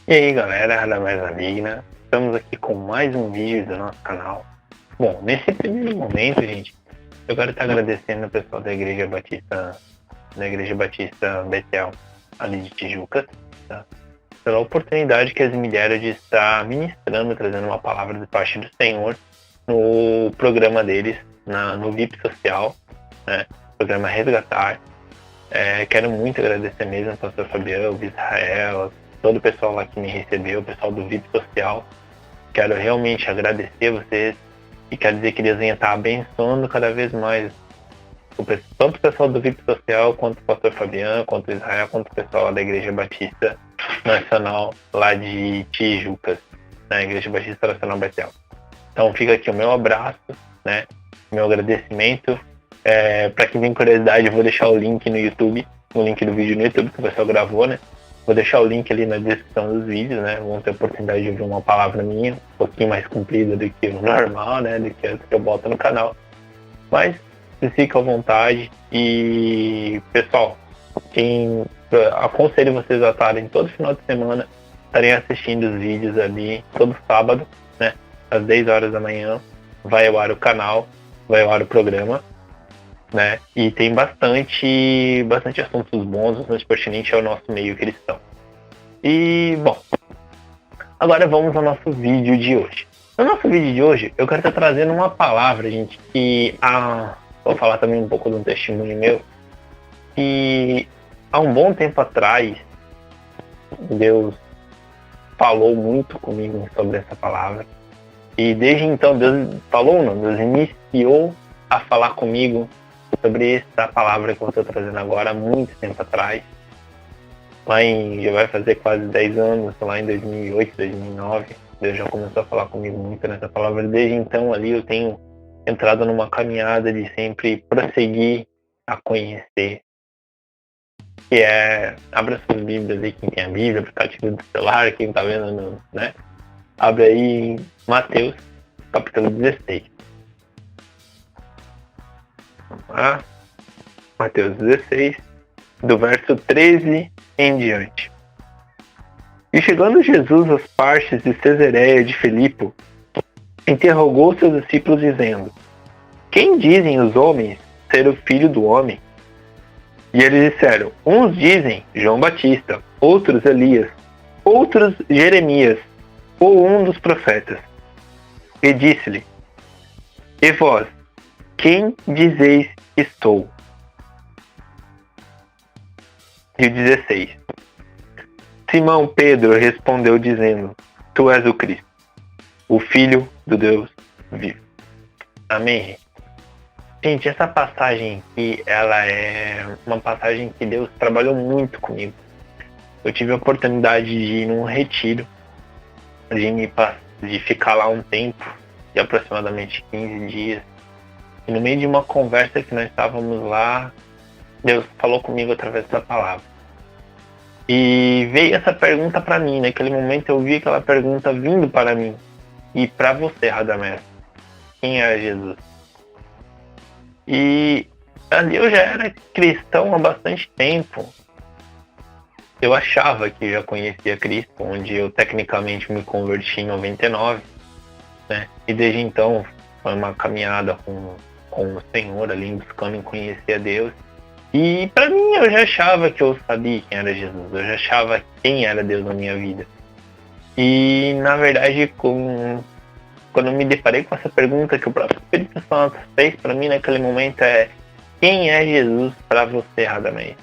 E aí galera da Mais Maligna, estamos aqui com mais um vídeo do nosso canal. Bom, nesse primeiro momento, gente, eu quero estar agradecendo ao pessoal da Igreja Batista Betel, ali de Tijuca, tá? Pela oportunidade que eles me deram de estar ministrando, trazendo uma palavra de parte do Senhor no programa deles, no VIP Social, né? Programa Resgatar. Quero muito agradecer mesmo ao pastor Fabiano, o Israel, todo o pessoal lá que me recebeu, o pessoal do VIP Social. Quero realmente agradecer a vocês e quero dizer que Deus venha estar abençoando cada vez mais tanto o pessoal do VIP Social, quanto o pastor Fabiano, quanto o Israel, quanto o pessoal lá da Igreja Batista Nacional lá de Tijucas, na Igreja Batista Nacional Betel. Então fica aqui o meu abraço, né? Meu agradecimento. Para quem tem curiosidade, eu vou deixar o link no YouTube, o link do vídeo no YouTube que o pessoal gravou, né? Vou deixar o link ali na descrição dos vídeos, né? Vão ter a oportunidade de ouvir uma palavra minha, um pouquinho mais comprida do que o normal, né? Do que as que eu boto no canal. Mas fiquem à vontade e, pessoal, aconselho vocês a estarem todo final de semana, estarem assistindo os vídeos ali todo sábado, né? Às 10 horas da manhã, vai ao ar o canal, vai ao ar o programa, né? E tem bastante assuntos bons, bastante pertinentes ao nosso meio cristão. E, bom, agora vamos ao nosso vídeo de hoje. No nosso vídeo de hoje, eu quero estar trazendo uma palavra, gente, que vou falar também um pouco de um testemunho meu, que há um bom tempo atrás, Deus falou muito comigo sobre essa palavra. E desde então, Deus iniciou a falar comigo sobre essa palavra que eu estou trazendo agora há muito tempo atrás. Já vai fazer quase 10 anos, lá em 2008, 2009. Deus já começou a falar comigo muito nessa palavra. Desde então ali eu tenho entrado numa caminhada de sempre prosseguir a conhecer. Que abra suas Bíblias aí, quem tem a Bíblia, aplicativo do celular, quem está vendo, né? Abre aí em Mateus, capítulo 16. Vamos lá. Mateus 16, do verso 13 em diante. E chegando Jesus às partes de Cesareia de Filipe, interrogou seus discípulos dizendo: Quem dizem os homens ser o Filho do Homem? E eles disseram: Uns dizem João Batista, outros Elias, outros Jeremias, ou um dos profetas. E disse-lhe: E vós, quem dizeis que estou? E o 16. Simão Pedro respondeu dizendo: Tu és o Cristo, o Filho do Deus vivo. Amém. Gente, essa passagem aqui, ela é uma passagem que Deus trabalhou muito comigo. Eu tive a oportunidade de ir num retiro, de ficar lá um tempo, de aproximadamente 15 dias. E no meio de uma conversa que nós estávamos lá, Deus falou comigo através dessa palavra. E veio essa pergunta para mim. Naquele momento eu vi aquela pergunta vindo para mim. E para você, Radamés, quem é Jesus? E ali eu já era cristão há bastante tempo. Eu achava que já conhecia Cristo, onde eu tecnicamente me converti em 99. Né? E desde então foi uma caminhada com o Senhor ali, buscando conhecer a Deus. E para mim eu já achava que eu sabia quem era Jesus, eu já achava quem era Deus na minha vida. E na verdade, quando eu me deparei com essa pergunta que o próprio Espírito Santo fez para mim naquele momento quem é Jesus para você, Radamés?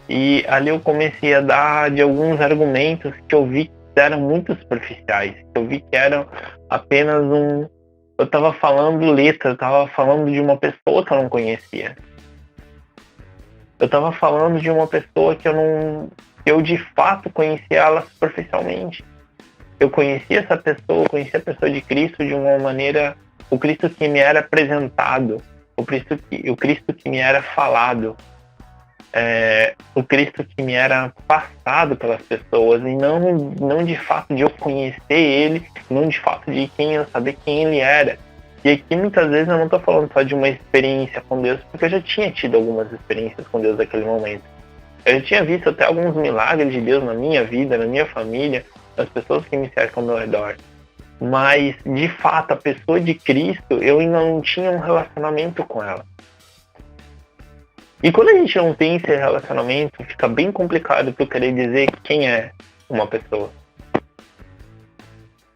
E ali eu comecei a dar de alguns argumentos que eu vi que eram muito superficiais, que eu vi que eram apenas eu estava falando letra, eu estava falando de uma pessoa que eu não conhecia. Eu estava falando de uma pessoa que eu de fato conhecia ela superficialmente. Eu conhecia essa pessoa, conhecia a pessoa de Cristo de uma maneira, o Cristo que me era apresentado, o Cristo que me era falado, o Cristo que me era passado pelas pessoas, e não de fato de eu conhecer ele, não de fato de eu saber quem ele era. E aqui muitas vezes eu não estou falando só de uma experiência com Deus, porque eu já tinha tido algumas experiências com Deus naquele momento. Eu já tinha visto até alguns milagres de Deus na minha vida, na minha família, as pessoas que me cercam ao meu redor. Mas, de fato, a pessoa de Cristo, eu ainda não tinha um relacionamento com ela. E quando a gente não tem esse relacionamento, fica bem complicado tu querer dizer quem é uma pessoa.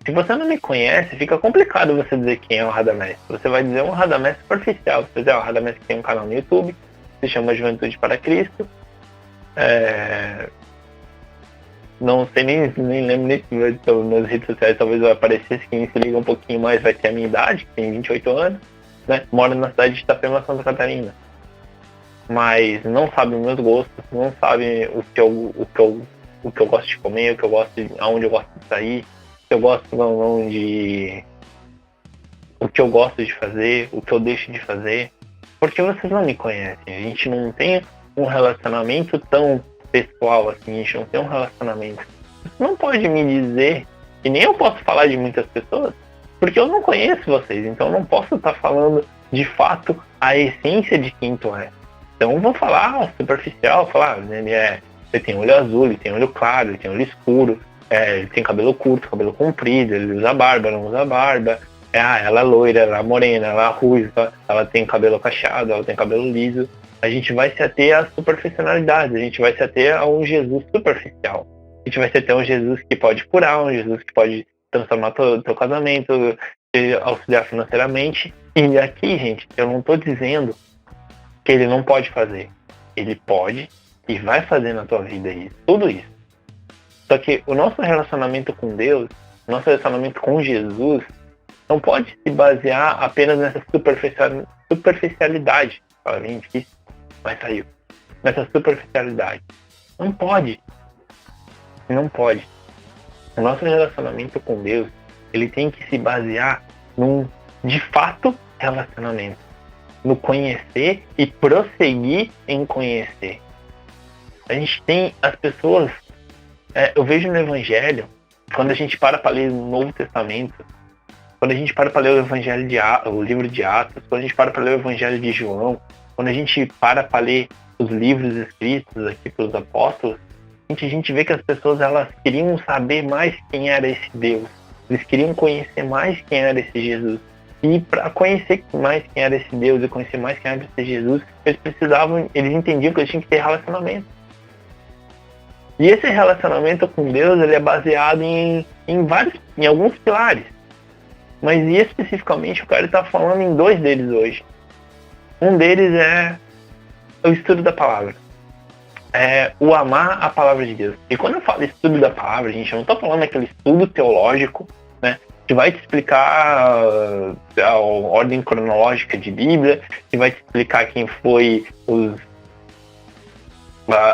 Se você não me conhece, fica complicado você dizer quem é o Radamés. Você vai dizer um Radamés superficial. Você vai dizer, o Radamés que tem um canal no YouTube, se chama Juventude para Cristo. Não sei, nem lembro nem nas redes sociais, talvez vai aparecer, se quem se liga um pouquinho mais vai ter a minha idade, que tem 28 anos, né? Moro na cidade de Itapema, Santa Catarina. Mas não sabe os meus gostos, não sabe o que eu gosto de comer, o que eu gosto aonde eu gosto de sair, o que eu gosto o que eu gosto de fazer, o que eu deixo de fazer, porque vocês não me conhecem. A gente não tem um relacionamento tão pessoal assim, a gente não tem um relacionamento. Você não pode me dizer, e nem eu posso falar de muitas pessoas, porque eu não conheço vocês, então eu não posso estar falando de fato a essência de quem tu é. Então eu vou falar superficial, falar, ele tem olho azul, ele tem olho claro, ele tem olho escuro, ele tem cabelo curto, cabelo comprido, ele usa barba, não usa barba, ela é loira, ela é morena, ela é ruiva, ela tem cabelo cacheado, ela tem cabelo liso. A gente vai se ater às superficialidades, a gente vai se ater a um Jesus superficial. A gente vai se ater a um Jesus que pode curar, um Jesus que pode transformar teu casamento, te auxiliar financeiramente. E aqui, gente, eu não estou dizendo que ele não pode fazer. Ele pode e vai fazer na tua vida isso, tudo isso. Só que o nosso relacionamento com Deus, o nosso relacionamento com Jesus, não pode se basear apenas nessa superficialidade. Fala bem difícil, mas saiu. Nessa superficialidade. Não pode. Não pode. O nosso relacionamento com Deus, ele tem que se basear num, de fato, relacionamento. No conhecer e prosseguir em conhecer. A gente tem as pessoas, eu vejo no Evangelho, quando a gente para ler o Novo Testamento, quando a gente para ler o Evangelho o livro de Atos, quando a gente para ler o Evangelho de João, quando a gente para ler os livros escritos aqui pelos apóstolos, a gente vê que as pessoas elas queriam saber mais quem era esse Deus. Eles queriam conhecer mais quem era esse Jesus. E para conhecer mais quem era esse Deus e conhecer mais quem era esse Jesus, eles entendiam que eles tinham que ter relacionamento. E esse relacionamento com Deus, ele é baseado em alguns pilares. Mas especificamente eu quero estar falando em 2 deles hoje. Um deles é o estudo da palavra. É o amar a palavra de Deus. E quando eu falo estudo da palavra, gente, eu não estou falando daquele estudo teológico, né? Que vai te explicar a ordem cronológica de Bíblia, que vai te explicar quem foi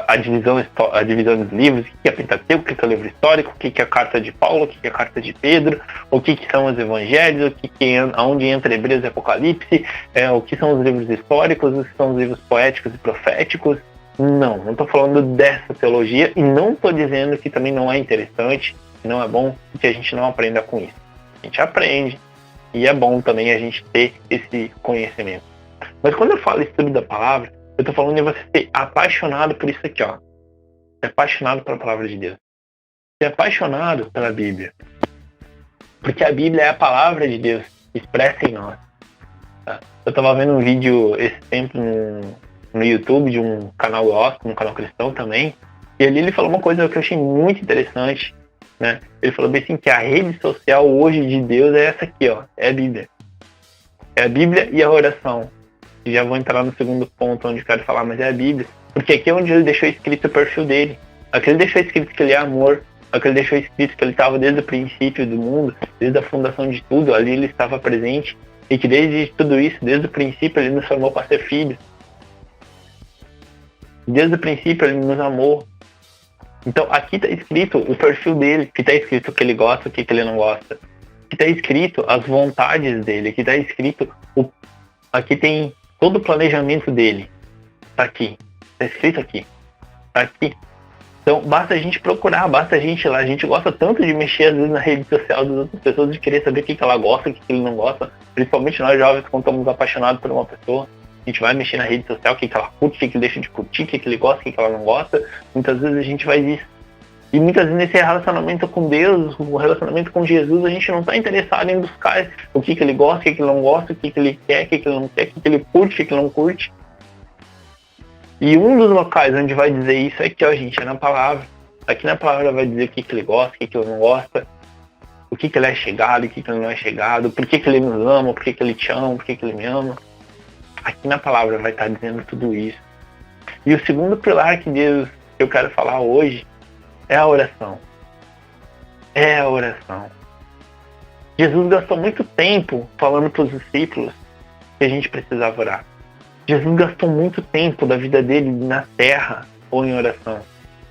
a divisão dos livros, o que é Pentateuco, o que é o livro histórico, o que é a carta de Paulo, o que é a carta de Pedro, o que são os evangelhos, aonde entra Hebreus e Apocalipse, o que são os livros históricos, o que são os livros poéticos e proféticos. Não estou falando dessa teologia e não estou dizendo que também não é interessante, não é bom, que a gente não aprenda com isso. A gente aprende e é bom também a gente ter esse conhecimento. Mas quando eu falo estudo da palavra, eu tô falando de você ser apaixonado por isso aqui, ó. Ser apaixonado pela palavra de Deus. Ser apaixonado pela Bíblia. Porque a Bíblia é a palavra de Deus expressa em nós. Tá? Eu tava vendo um vídeo esse tempo no YouTube de um canal gospel, um canal cristão também. E ali ele falou uma coisa que eu achei muito interessante, né? Ele falou bem assim que a rede social hoje de Deus é essa aqui, ó. É a Bíblia. É a Bíblia e a oração. E já vou entrar no segundo ponto onde eu quero falar, mas é a Bíblia. Porque aqui é onde ele deixou escrito o perfil dele. Aqui ele deixou escrito que ele é amor. Aqui ele deixou escrito que ele estava desde o princípio do mundo, desde a fundação de tudo, ali ele estava presente. E que desde tudo isso, desde o princípio, ele nos formou para ser filho. Desde o princípio ele nos amou. Então aqui está escrito o perfil dele, que está escrito o que ele gosta, o que ele não gosta. Aqui está escrito as vontades dele, aqui está escrito aqui tem todo o planejamento dele. Está aqui. Está escrito aqui. Está aqui. Então basta a gente procurar, basta a gente ir lá. A gente gosta tanto de mexer às vezes na rede social das outras pessoas, de querer saber o que ela gosta, o que ele não gosta. Principalmente nós jovens, quando estamos apaixonados por uma pessoa. A gente vai mexer na rede social, o que ela curte, o que ele deixa de curtir, o que ele gosta, o que ela não gosta. Muitas vezes a gente faz isso. E muitas vezes nesse relacionamento com Deus, o relacionamento com Jesus, a gente não está interessado em buscar o que ele gosta, o que ele não gosta, o que ele quer, o que ele não quer, o que ele curte, o que ele não curte. E um dos locais onde vai dizer isso é aqui, ó, gente, é na palavra. Aqui na palavra vai dizer o que ele gosta, o que ele não gosta, o que ele é chegado, o que ele não é chegado, por que ele nos ama, por que ele te ama, por que ele me ama. Aqui na palavra vai estar dizendo tudo isso. E o segundo pilar que eu quero falar hoje é a oração. É a oração. Jesus gastou muito tempo falando para os discípulos que a gente precisava orar. Jesus gastou muito tempo da vida dele na terra ou em oração.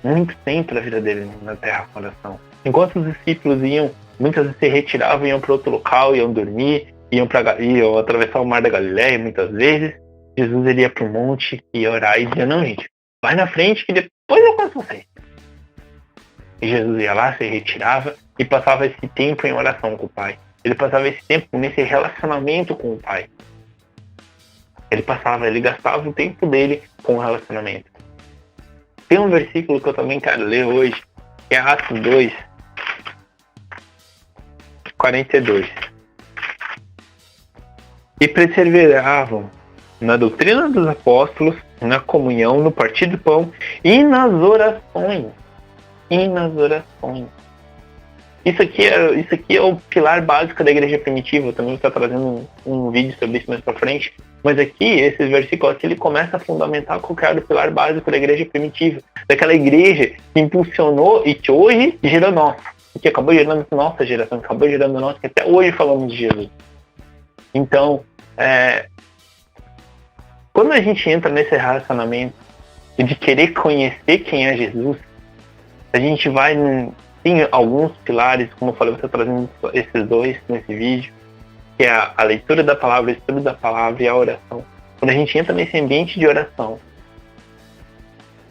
Muito tempo da vida dele na terra com oração. Enquanto os discípulos muitas vezes se retiravam, iam para outro local, iam dormir, iam atravessar o mar da Galileia muitas vezes, Jesus iria para o monte e ia orar e dizia, não, gente, vai na frente que depois eu faço vocês. E Jesus ia lá, se retirava e passava esse tempo em oração com o Pai. Ele passava esse tempo nesse relacionamento com o Pai. Ele gastava o tempo dele com o relacionamento. Tem um versículo que eu também quero ler hoje, que é Atos 2, 42. E perseveravam na doutrina dos apóstolos, na comunhão, no partir do pão e nas orações. Isso aqui é o pilar básico da igreja primitiva. Eu também vou estar trazendo um vídeo sobre isso mais pra frente. Mas aqui, esse versículo aqui, ele começa a fundamentar qual que era o pilar básico da igreja primitiva. Daquela igreja que impulsionou e que hoje gerou nós. Que acabou gerando nossa geração, acabou gerando nós, que até hoje falamos de Jesus. Então, quando a gente entra nesse relacionamento de querer conhecer quem é Jesus, a gente vai em alguns pilares, como eu falei, você trazendo esses dois nesse vídeo, que é a leitura da palavra, o estudo da palavra e a oração. Quando a gente entra nesse ambiente de oração,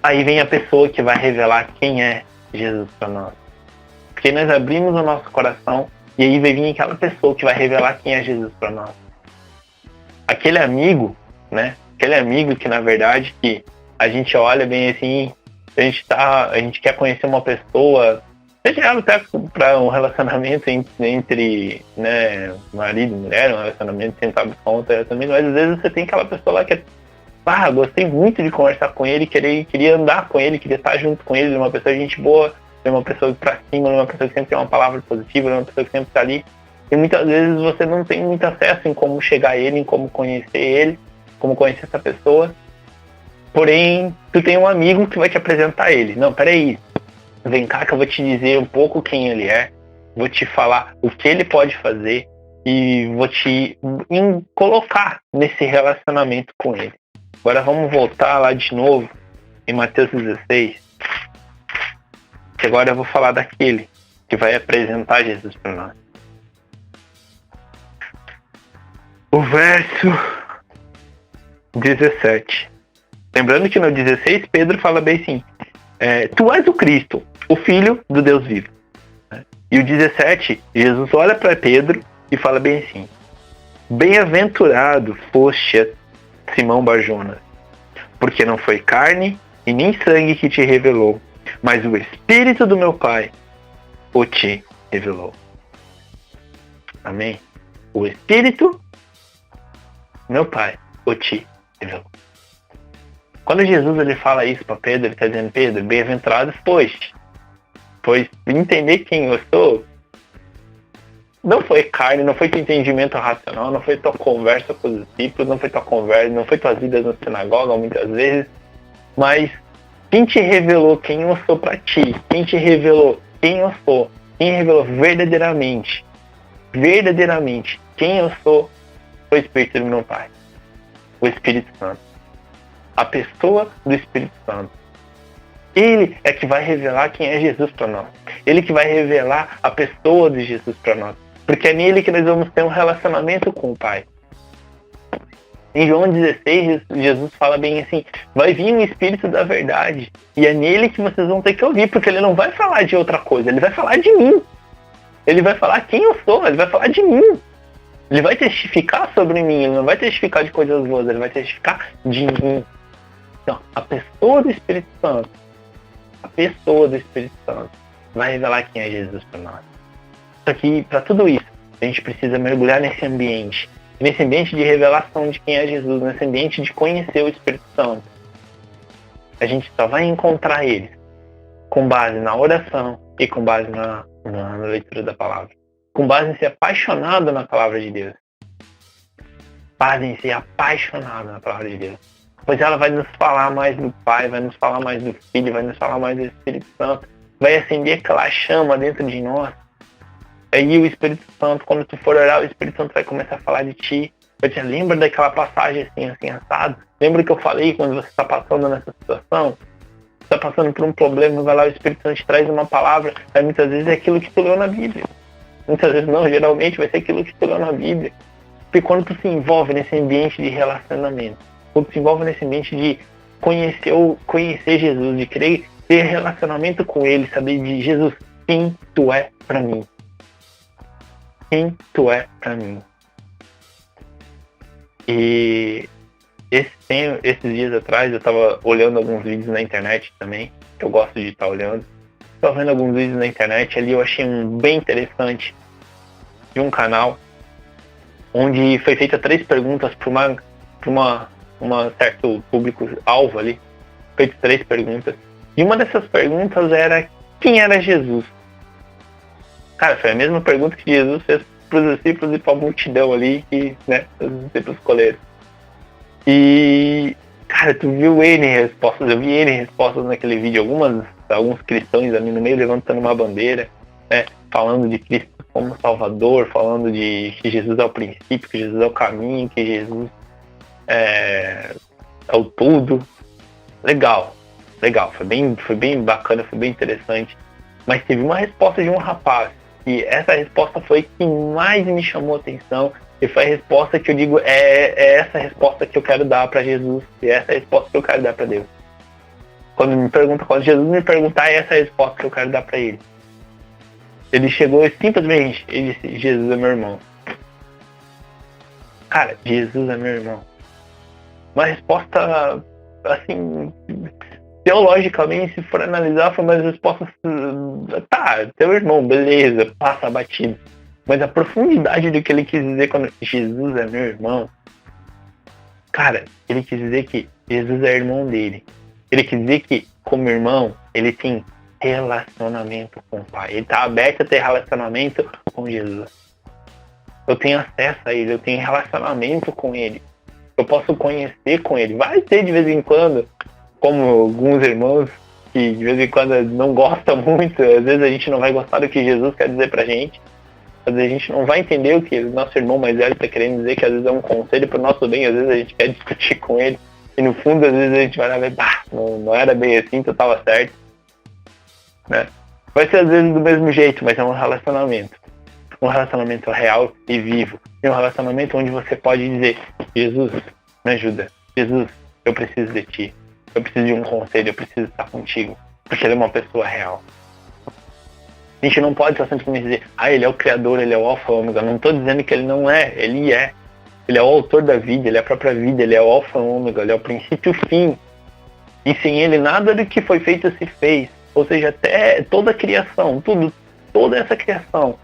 aí vem a pessoa que vai revelar quem é Jesus para nós. Porque nós abrimos o nosso coração e aí vai vir aquela pessoa que vai revelar quem é Jesus para nós. Aquele amigo, né? Aquele amigo que na verdade que a gente olha bem assim, a gente quer conhecer uma pessoa, seja até para um relacionamento entre né, marido e mulher, um relacionamento sem saber conta também, mas às vezes você tem aquela pessoa lá que gostei muito de conversar com ele, queria andar com ele, queria estar junto com ele, uma pessoa de gente boa, uma pessoa pra cima, uma pessoa que sempre tem uma palavra positiva, uma pessoa que sempre está ali. E muitas vezes você não tem muito acesso em como chegar a ele, em como conhecer ele, como conhecer essa pessoa. Porém, tu tem um amigo que vai te apresentar ele. Não, peraí, vem cá que eu vou te dizer um pouco quem ele é, vou te falar o que ele pode fazer e vou te colocar nesse relacionamento com ele. Agora vamos voltar lá de novo em Mateus 16. Que agora eu vou falar daquele que vai apresentar Jesus para nós. O verso 17. Lembrando que no 16 Pedro fala bem assim, tu és o Cristo, o Filho do Deus vivo. E o 17, Jesus olha para Pedro e fala bem assim, bem-aventurado foste, Simão Barjonas, porque não foi carne e nem sangue que te revelou, mas o Espírito do meu Pai o te revelou. Amém? O Espírito do meu Pai o te revelou. Quando Jesus ele fala isso para Pedro, ele está dizendo, Pedro, bem-aventurado foste, pois entender quem eu sou não foi carne, não foi teu entendimento racional, não foi tua conversa com os discípulos, não foi tua conversa, não foi tuas vidas na sinagoga muitas vezes, mas quem te revelou quem eu sou para ti, quem te revelou quem eu sou, quem revelou verdadeiramente quem eu sou, foi o Espírito do meu Pai, o Espírito Santo, a pessoa do Espírito Santo. Ele é que vai revelar quem é Jesus para nós. Ele que vai revelar a pessoa de Jesus para nós. Porque é nele que nós vamos ter um relacionamento com o Pai. Em João 16, Jesus fala bem assim, vai vir um Espírito da verdade. E é nele que vocês vão ter que ouvir, porque ele não vai falar de outra coisa, ele vai falar de mim. Ele vai falar quem eu sou, ele vai falar de mim. Ele vai testificar sobre mim, ele não vai testificar de coisas boas, ele vai testificar de mim. Então, a pessoa do Espírito Santo a pessoa do Espírito Santo vai revelar quem é Jesus para nós. Só que, para tudo isso, a gente precisa mergulhar nesse ambiente de revelação de quem é Jesus, nesse ambiente de conhecer o Espírito Santo. A gente só vai encontrar ele com base na oração e com base na leitura da palavra. Com base em ser apaixonado na palavra de Deus. Base em ser apaixonado na palavra de Deus. Pois ela vai nos falar mais do Pai, vai nos falar mais do Filho, vai nos falar mais do Espírito Santo. Vai acender aquela chama dentro de nós. Aí o Espírito Santo, quando tu for orar, o Espírito Santo vai começar a falar de ti. Vai dizer, lembra daquela passagem assim, assado? Lembra que eu falei quando você está passando nessa situação? Está passando por um problema, vai lá, o Espírito Santo te traz uma palavra. Aí muitas vezes é aquilo que tu leu na Bíblia. Muitas vezes não, geralmente vai ser aquilo que tu leu na Bíblia. Porque quando tu se envolve nesse ambiente de relacionamento, quando tu se envolve nesse ambiente de conhecer Jesus, de querer ter relacionamento com Ele, saber de Jesus, quem tu é pra mim. Quem tu é pra mim. E esses dias atrás eu tava olhando alguns vídeos na internet também, que eu gosto de estar olhando. Tava vendo alguns vídeos na internet ali, eu achei um bem interessante de um canal onde foi feita 3 perguntas para uma certo público-alvo ali. Feito 3 perguntas. E uma dessas perguntas era quem era Jesus? Cara, foi a mesma pergunta que Jesus fez para os discípulos e para a multidão ali, que, né, os discípulos escolheram. E, cara, tu viu N respostas, eu vi N respostas naquele vídeo, alguns cristãos ali no meio levantando uma bandeira, né, falando de Cristo como Salvador, falando de que Jesus é o princípio, que Jesus é o caminho, que Jesus é o tudo. Legal, foi bem bacana, foi bem interessante. Mas teve uma resposta de um rapaz, e essa resposta foi que mais me chamou a atenção, e foi a resposta que eu digo, é essa resposta que eu quero dar para Jesus, e é essa resposta que eu quero dar para Deus. Quando Jesus me perguntar, é essa resposta que eu quero dar para Ele. Ele chegou e simplesmente, ele disse, Jesus é meu irmão. Cara, Jesus é meu irmão. Uma resposta, assim, teologicamente, se for analisar, foi uma resposta, tá, teu irmão, beleza, passa batido. Mas a profundidade do que ele quis dizer quando Jesus é meu irmão, cara, ele quis dizer que Jesus é irmão dele. Ele quis dizer que, como irmão, ele tem relacionamento com o Pai. Ele está aberto a ter relacionamento com Jesus. Eu tenho acesso a Ele, eu tenho relacionamento com Ele. Eu posso conhecer com Ele. Vai ter de vez em quando, como alguns irmãos que de vez em quando não gostam muito, às vezes a gente não vai gostar do que Jesus quer dizer pra gente. Às vezes a gente não vai entender o que o nosso irmão mais velho está querendo dizer, que às vezes é um conselho pro nosso bem, às vezes a gente quer discutir com ele. E no fundo, às vezes a gente vai lá ver, não era bem assim, tu tava certo. Né? Vai ser às vezes do mesmo jeito, mas é um relacionamento real e vivo, e um relacionamento onde você pode dizer, Jesus, me ajuda, Jesus, eu preciso de ti, eu preciso de um conselho, eu preciso estar contigo, porque ele é uma pessoa real. A gente não pode só simplesmente dizer, ele é o Criador, ele é o Alfa e Ômega. Não estou dizendo que ele não é, ele é. Ele é o autor da vida, ele é a própria vida, ele é o Alfa e Ômega, ele é o princípio e o fim. E sem ele nada do que foi feito se fez. Ou seja, até toda a criação, toda essa criação.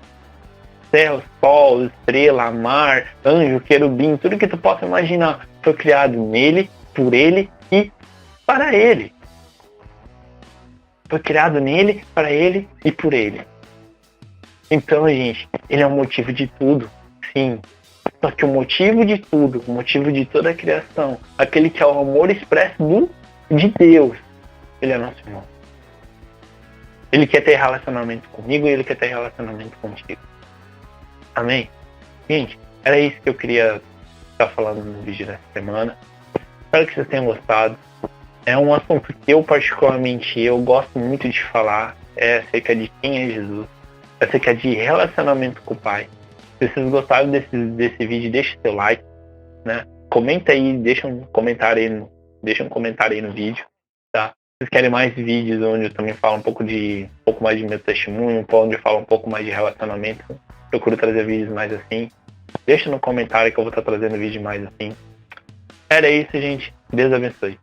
Céu, sol, estrela, mar, anjo, querubim, tudo que tu possa imaginar foi criado nele, por ele e para ele. Foi criado nele, para ele e por ele. Então, gente, ele é o motivo de tudo, sim. Só que o motivo de tudo, o motivo de toda a criação, aquele que é o amor expresso de Deus, ele é nosso irmão. Ele quer ter relacionamento comigo e ele quer ter relacionamento contigo. Amém? Gente, era isso que eu queria estar falando no vídeo dessa semana. Espero que vocês tenham gostado. É um assunto que eu particularmente gosto muito de falar. É acerca de quem é Jesus. É acerca de relacionamento com o Pai. Se vocês gostaram desse vídeo, deixa seu like, né? Comenta aí, deixa um comentário aí no vídeo, tá? Se vocês querem mais vídeos onde eu também falo um pouco mais de meu testemunho, onde eu falo um pouco mais de relacionamento, procuro trazer vídeos mais assim. Deixa no comentário que eu vou estar trazendo vídeo mais assim. Era isso, gente. Deus abençoe.